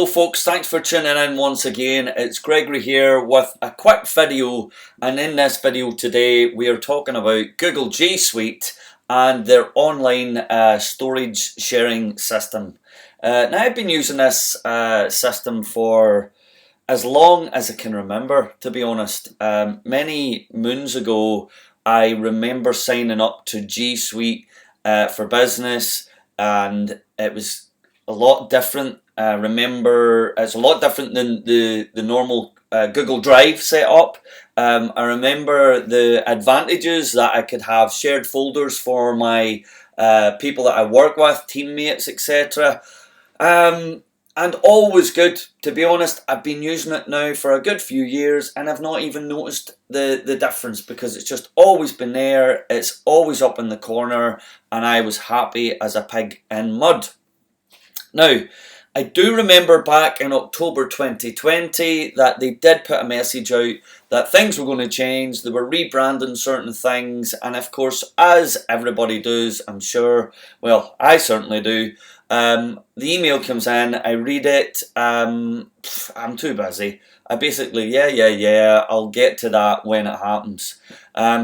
Hello folks, thanks for tuning in once again. It's Gregory here with a quick video, and in this video today we are talking about Google G Suite and their online storage sharing system. Now I've been using this system for as long as I can remember, to be honest. Many moons ago I remember signing up to G Suite for business, and it was a lot different. Remember, it's a lot different than the normal Google Drive setup. I remember the advantages that I could have shared folders for my people that I work with, teammates, etc. And always good, to be honest. I've been using it now for a good few years and I've not even noticed the difference, because it's just always been there. It's always up in the corner and I was happy as a pig in mud. Now, I do remember back in October 2020 that they did put a message out that things were going to change. They were rebranding certain things, and of course, as everybody does, I'm sure, well, I certainly do, the email comes in, I read it, I'm too busy. I basically, yeah, I'll get to that when it happens.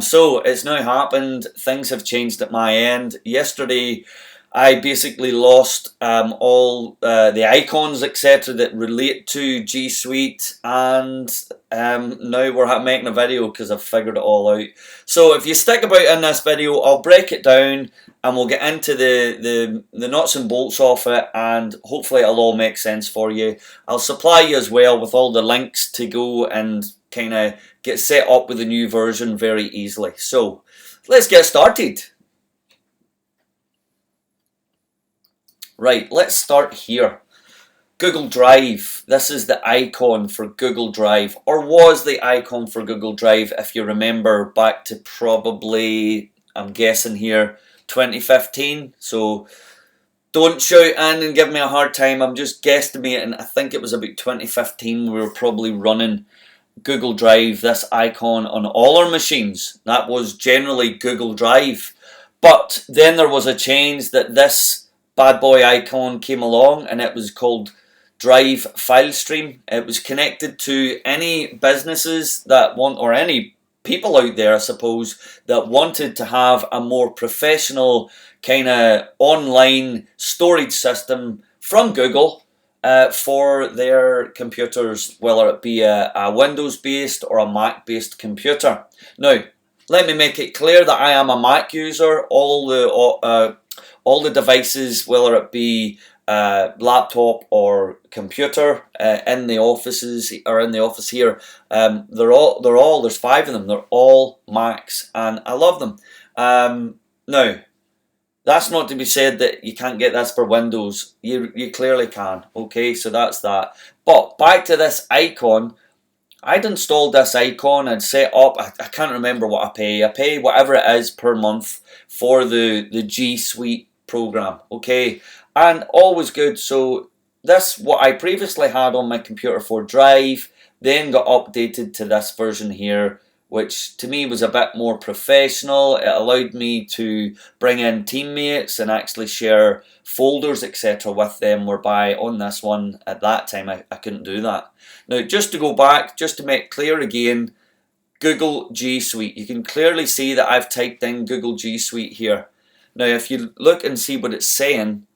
So it's now happened. Things have changed at my end. Yesterday, I basically lost all the icons, etc. that relate to G Suite, and now we're making a video because I've figured it all out. So if you stick about in this video, I'll break it down and we'll get into the nuts and bolts of it, and hopefully it'll all make sense for you. I'll supply you as well with all the links to go and kind of get set up with the new version very easily. So let's get started. Right, let's start here. Google Drive. This is the icon for Google Drive, or was the icon for Google Drive, if you remember back to probably, I'm guessing here, 2015. So don't shout in and give me a hard time. I'm just guesstimating. I think it was about 2015 we were probably running Google Drive, this icon, on all our machines. That was generally Google Drive. But then there was a change that this bad boy icon came along, and it was called Drive Filestream. It was connected to any businesses that want, or any people out there I suppose, that wanted to have a more professional kind of online storage system from Google for their computers, whether it be a Windows based or a Mac based computer. Now let me make it clear that I am a Mac user. All the devices, whether it be laptop or computer, in the offices or in the office here, there's 5 of them. They're all Macs, and I love them. Now, that's not to be said that you can't get this for Windows. You clearly can. Okay, so that's that. But back to this icon. I'd installed this icon and set up. I can't remember what I pay. I pay whatever it is per month for the G Suite program, okay, and always good. So this, what I previously had on my computer for Drive, then got updated to this version here, which to me was a bit more professional. It allowed me to bring in teammates and actually share folders, etc. with them, whereby on this one at that time I couldn't do that. Now, just to go back, just to make clear again, Google G Suite, you can clearly see that I've typed in Google G Suite here. Now, if you look and see what it's saying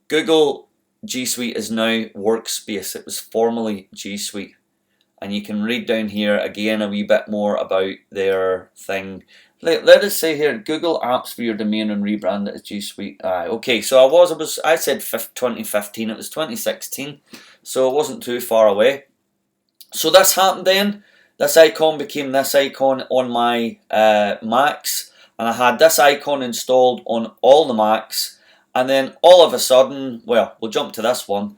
Google G Suite is now Workspace. It was formerly G Suite. And you can read down here again a wee bit more about their thing. Let us say here, Google Apps for your domain and rebrand it as G Suite. Okay, so I said 2015, it was 2016. So it wasn't too far away. So this happened then. This icon became this icon on my Macs. And I had this icon installed on all the Macs, and then all of a sudden, well, we'll jump to this one.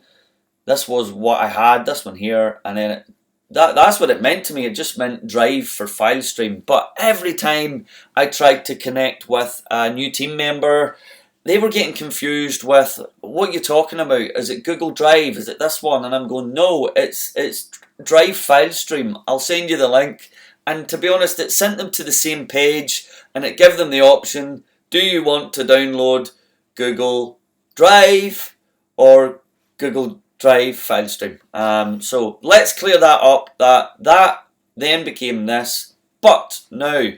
This was what I had, this one here, and then that's what it meant to me. It just meant Drive for Filestream. But every time I tried to connect with a new team member, they were getting confused with, what you're talking about? Is it Google Drive? Is it this one? And I'm going, no, it's Drive Filestream. I'll send you the link. And to be honest, it sent them to the same page, and it gave them the option, do you want to download Google Drive or Google Drive Filestream. So let's clear that up. That then became this, but now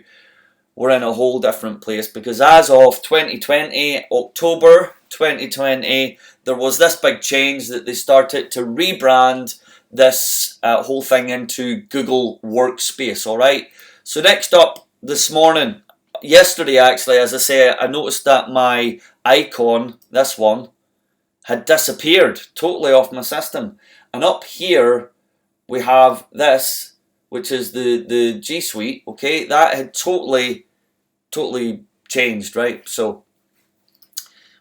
we're in a whole different place, because as of 2020, October 2020, there was this big change that they started to rebrand this whole thing into Google Workspace. All right. So next up this morning, yesterday actually, as I say, I noticed that my icon, this one, had disappeared totally off my system, and up here we have this, which is the G Suite. Okay, that had totally changed, right? So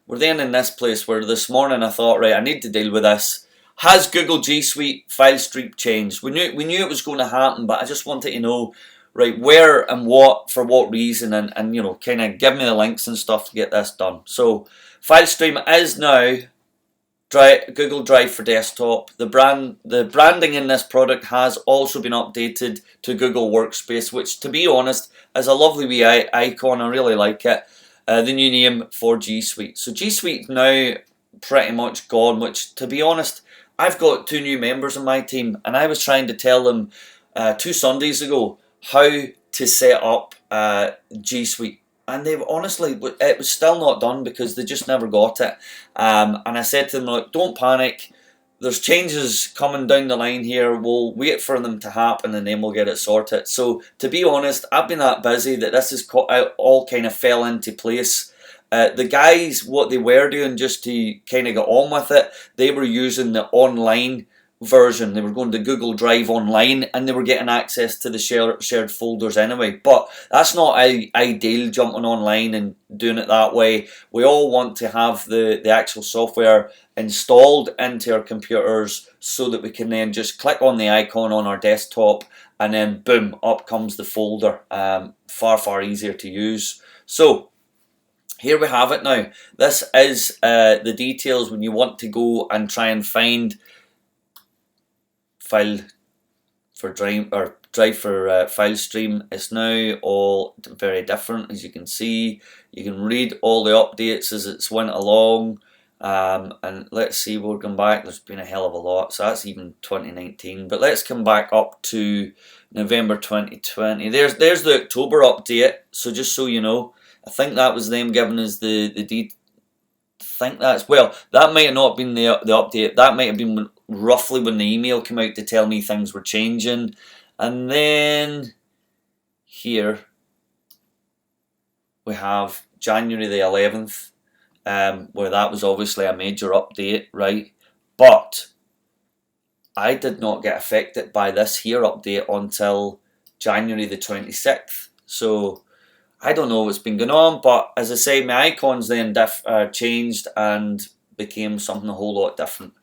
we're then in this place where this morning I thought, right, I need to deal with this. Has Google G Suite Filestream changed? We knew it was going to happen, but I just wanted to know, right, where and what, for what reason, and you know, kind of give me the links and stuff to get this done. So Filestream is now Google Drive for desktop. The branding in this product has also been updated to Google Workspace, which, to be honest, is a lovely wee icon. I really like it. The new name for G Suite. So G Suite's now pretty much gone, which, to be honest, I've got 2 new members in my team, and I was trying to tell them 2 Sundays ago how to set up G Suite. And they honestly, it was still not done because they just never got it. And I said to them, look, don't panic. There's changes coming down the line here. We'll wait for them to happen and then we'll get it sorted. So to be honest, I've been that busy that this is all kind of fell into place. The guys, what they were doing just to kind of get on with it, they were using the online version. They were going to Google Drive Online and they were getting access to the shared folders anyway. But that's not ideal, jumping online and doing it that way. We all want to have the actual software installed into our computers so that we can then just click on the icon on our desktop and then boom, up comes the folder. Far easier to use. So here we have it now. This is the details when you want to go and try and find file for Drive or Drive for Filestream. It's now all very different, as you can see. You can read all the updates as it's went along. And let's see, we'll come back. There's been a hell of a lot, so that's even 2019. But let's come back up to November 2020. There's the October update. So just so you know, I think that was them giving us the think that's, well, that might have not been the update. That might have been roughly when the email came out to tell me things were changing. And then here we have January the 11th, where that was obviously a major update, right? But I did not get affected by this here update until January the 26th. So I don't know what's been going on, but as I say, my icons then changed and became something a whole lot different.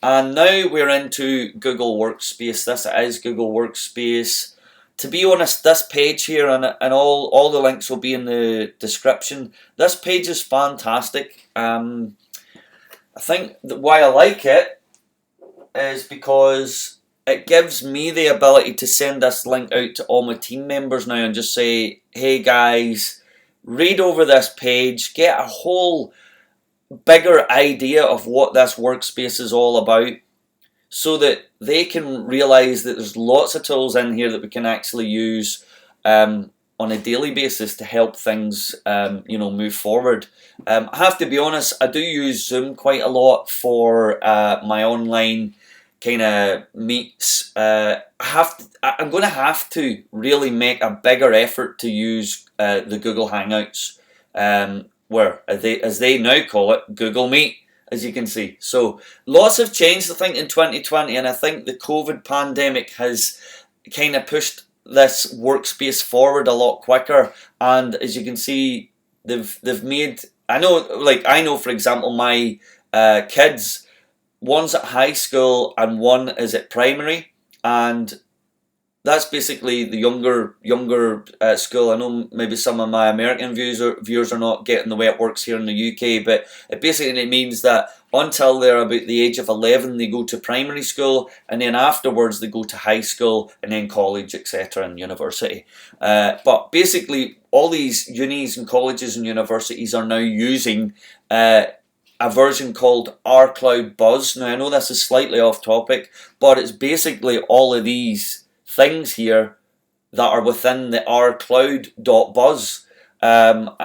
And now we're into Google Workspace. This is Google Workspace. To be honest, this page here, and all the links will be in the description. This page is fantastic. I think that why I like it is because it gives me the ability to send this link out to all my team members now and just say, hey guys, read over this page, get a whole bigger idea of what this workspace is all about, so that they can realize that there's lots of tools in here that we can actually use on a daily basis to help things move forward. I have to be honest, I do use Zoom quite a lot for my online kind of meets. I'm going to have to really make a bigger effort to use the Google Hangouts, where as they now call it, Google Meet, as you can see. So lots have changed, I think, in 2020, and I think the COVID pandemic has kind of pushed this workspace forward a lot quicker. And as you can see, they've made, I know for example, my kids, one's at high school and one is at primary, and that's basically the younger school. I know maybe some of my American viewers are not getting the way it works here in the UK, but it basically means that until they're about the age of 11, they go to primary school, and then afterwards they go to high school and then college, etc., and university. But basically, all these unis and colleges and universities are now using a a version called rCloud Buzz. Now I know this is slightly off topic, but it's basically all of these things here that are within the rCloud.buzz.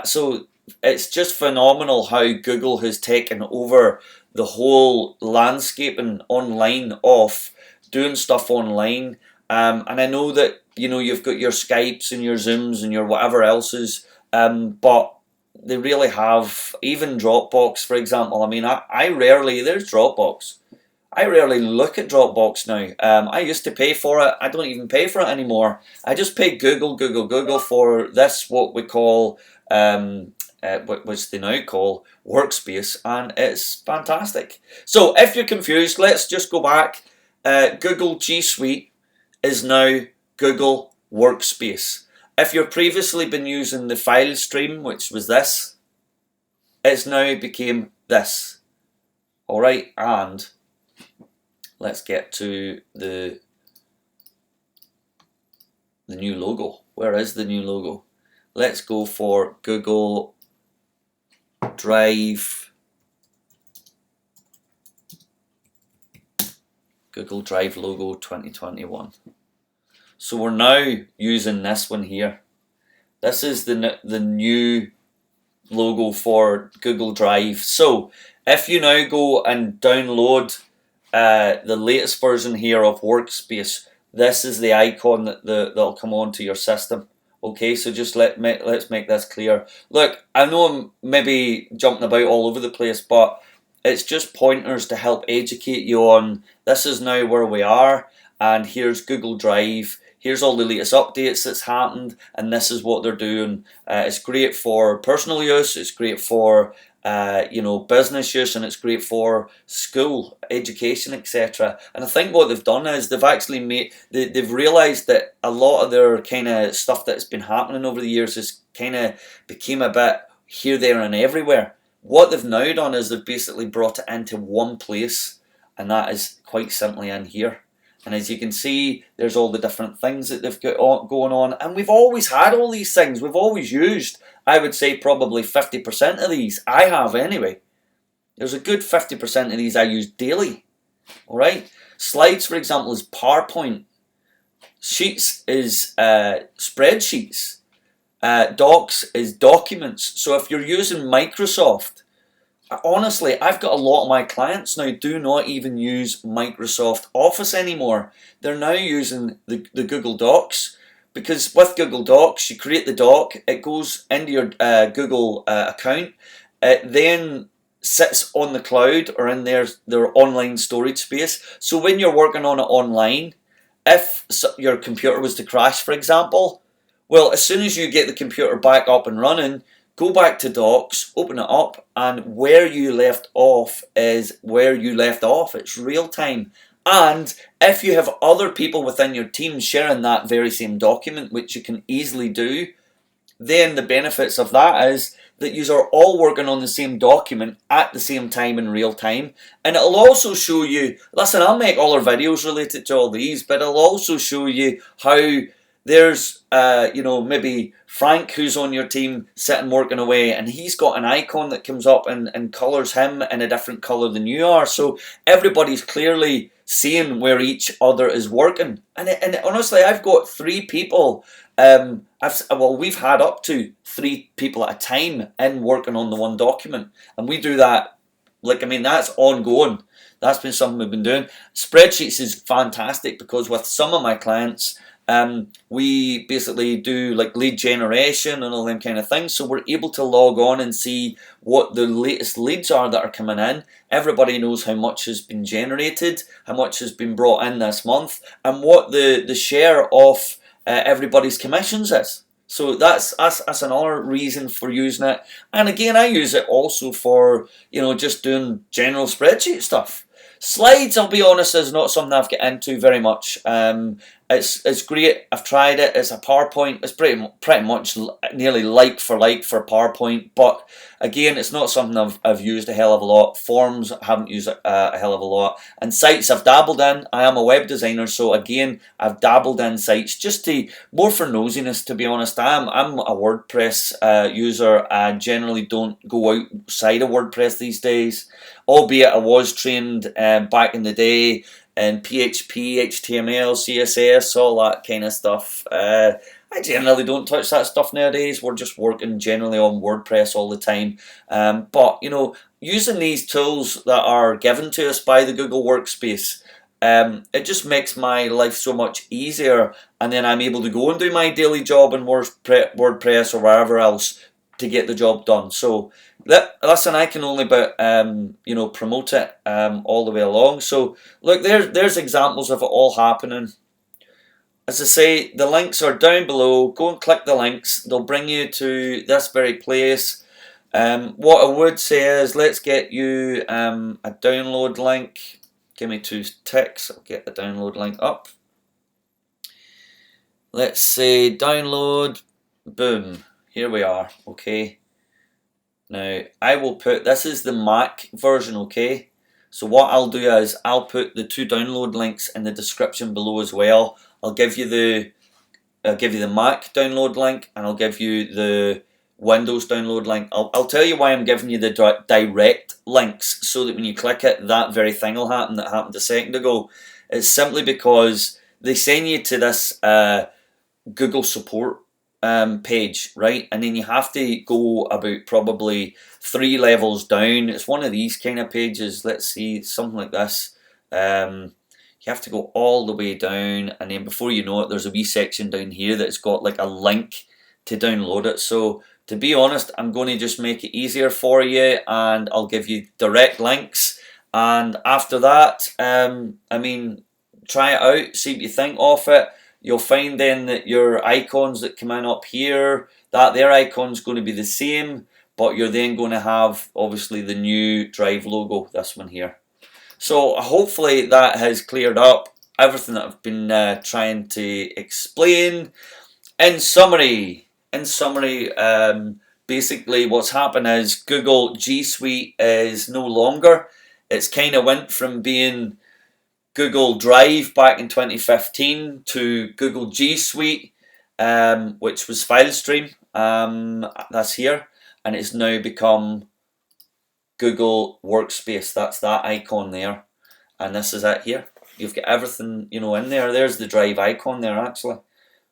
So it's just phenomenal how Google has taken over the whole landscaping online of doing stuff online. And I know that, you know, you've got your Skypes and your Zooms and your whatever else's, but they really have, even Dropbox, for example. I mean, I rarely, there's Dropbox. I rarely look at Dropbox now. I used to pay for it. I don't even pay for it anymore. I just pay Google for this, what we call, which they now call Workspace, and it's fantastic. So if you're confused, let's just go back. Google G Suite is now Google Workspace. If you've previously been using the Filestream, which was this, it's now became this. Alright, and let's get to the new logo. Where is the new logo? Let's go for Google Drive. Google Drive logo 2021. So we're now using this one here. This is the new logo for Google Drive. So if you now go and download the latest version here of Workspace, this is the icon that'll come onto your system. Okay, so just let's make this clear. Look, I know I'm maybe jumping about all over the place, but it's just pointers to help educate you on this is now where we are, and here's Google Drive. Here's all the latest updates that's happened, and this is what they're doing. It's great for personal use, it's great for you know, business use, and it's great for school, education, etc. And I think what they've done is they've actually they've realised that a lot of their kind of stuff that's been happening over the years has kind of became a bit here, there and everywhere. What they've now done is they've basically brought it into one place, and that is quite simply in here. And as you can see, there's all the different things that they've got going on. And we've always had all these things. We've always used, I would say, probably 50% of these. I have anyway. There's a good 50% of these I use daily. Alright? Slides, for example, is PowerPoint. Sheets is spreadsheets. Docs is documents. So if you're using Microsoft, honestly, I've got a lot of my clients now do not even use Microsoft Office anymore. They're now using the Google Docs, because with Google Docs, you create the doc, it goes into your Google account, it then sits on the cloud or in their online storage space. So when you're working on it online, if your computer was to crash, for example, well, as soon as you get the computer back up and running, go back to Docs, open it up, and where you left off is where you left off. It's real time. And if you have other people within your team sharing that very same document, which you can easily do, then the benefits of that is that you are all working on the same document at the same time in real time. And it'll also show you, listen, I'll make all our videos related to all these, but it'll also show you how there's, you know, maybe Frank, who's on your team, sitting working away, and he's got an icon that comes up and colours him in a different colour than you are. So everybody's clearly seeing where each other is working. And honestly, I've got 3 people. We've had up to 3 people at a time in working on the one document, and we do that. Like, I mean, that's ongoing. That's been something we've been doing. Spreadsheets is fantastic because with some of my clients, we basically do like lead generation and all them kind of things, so we're able to log on and see what the latest leads are that are coming in. Everybody knows how much has been generated, how much has been brought in this month, and what the share of everybody's commissions is. So that's another reason for using it. And again, I use it also for, you know, just doing general spreadsheet stuff. Slides, I'll be honest, is not something I've got into very much. It's great. I've tried it. It's a PowerPoint. It's pretty much nearly like for PowerPoint. But again, it's not something I've used a hell of a lot. Forms I haven't used a hell of a lot. And sites I've dabbled in. I am a web designer, so again I've dabbled in sites just to more for nosiness. To be honest, I'm a WordPress user. I generally don't go outside of WordPress these days, albeit I was trained back in the day in PHP, HTML, CSS, all that kind of stuff. I generally don't touch that stuff nowadays. We're just working generally on WordPress all the time. But you know, using these tools that are given to us by the Google Workspace, it just makes my life so much easier, and then I'm able to go and do my daily job in WordPress or wherever else to get the job done. So listen, I can only but you know, promote it all the way along. So look, there's examples of it all happening. As I say, the links are down below. Go and click the links. They'll bring you to this very place. What I would say is, let's get you a download link. Give me 2 ticks. I'll get the download link up. Let's say download. Boom. Here we are. Okay. Now I will put, this is the Mac version. Okay. So what I'll do is I'll put the 2 download links in the description below as well. I'll give you the Mac download link, and I'll give you the Windows download link. I'll tell you why I'm giving you the direct links, so that when you click it, that very thing will happen that happened a second ago. It's simply because they send you to this Google support page, right? And then you have to go about probably 3 levels down. It's one of these kind of pages. Let's see, something like this. You have to go all the way down, and then before you know it, there's a wee section down here that's got like a link to download it. So to be honest, I'm going to just make it easier for you, and I'll give you direct links. And after that, I mean, try it out, see what you think of it. You'll find then that your icons that come in up here, that their icon's going to be the same, but you're then going to have obviously the new Drive logo, this one here. So hopefully that has cleared up everything that I've been trying to explain. In summary, basically what's happened is Google G Suite is no longer. It's kind of went from being Google Drive back in 2015 to Google G Suite, which was Filestream. That's here, and it's now become Google Workspace. That's that icon there, and this is it here. You've got everything, you know, in there. There's the Drive icon there actually.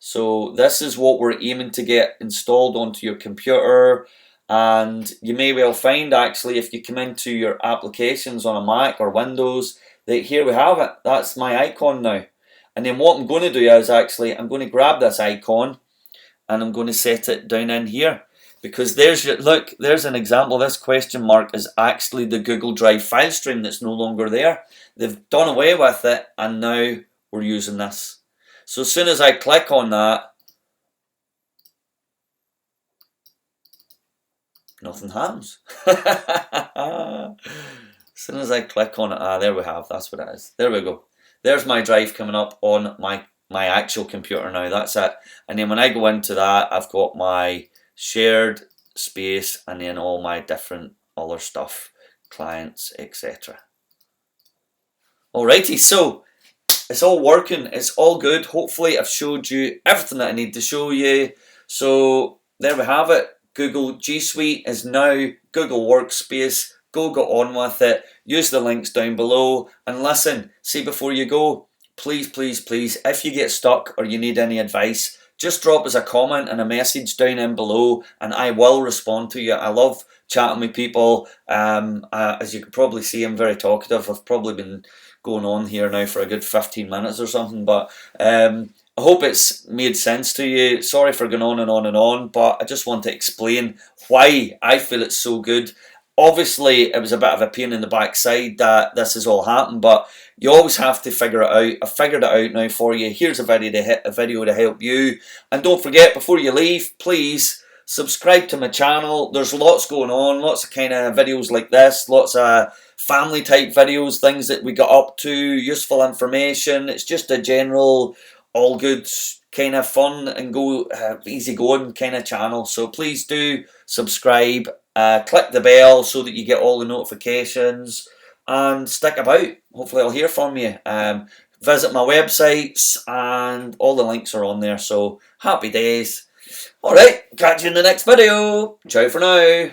So this is what we're aiming to get installed onto your computer. And you may well find actually, if you come into your applications on a Mac or Windows, that here we have it. That's my icon now. And then what I'm going to do is actually, I'm going to grab this icon and I'm going to set it down in here. Because there's your, look, there's an example. This question mark is actually the Google Drive file stream that's no longer there. They've done away with it, and now we're using this. So as soon as I click on that, nothing happens. As soon as I click on it, there we have, that's what it is. There we go. There's my Drive coming up on my actual computer now. That's it. And then when I go into that, I've got my shared space and then all my different other stuff, clients, etc. Alrighty, so it's all working, it's all good. Hopefully I've showed you everything that I need to show you. So there we have it. Google G Suite is now Google Workspace. Go get on with it. Use the links down below. And listen, see, before you go, please, please, please, if you get stuck or you need any advice, just drop us a comment and a message down in below, and I will respond to you. I love chatting with people. As you can probably see, I'm very talkative. I've probably been going on here now for a good 15 minutes or something, but I hope it's made sense to you. Sorry for going on and on and on, but I just want to explain why I feel it's so good. Obviously, it was a bit of a pain in the backside that this has all happened, but you always have to figure it out. I've figured it out now for you. Here's a video to help you. And don't forget, before you leave, please subscribe to my channel. There's lots going on, lots of kind of videos like this, lots of family type videos, things that we got up to, useful information. It's just a general all good kind of fun and easy going kind of channel. So please do subscribe, click the bell so that you get all the notifications, and stick about. Hopefully I'll hear from you. Visit my websites and all the links are on there, so happy days. Alright, catch you in the next video. Ciao for now.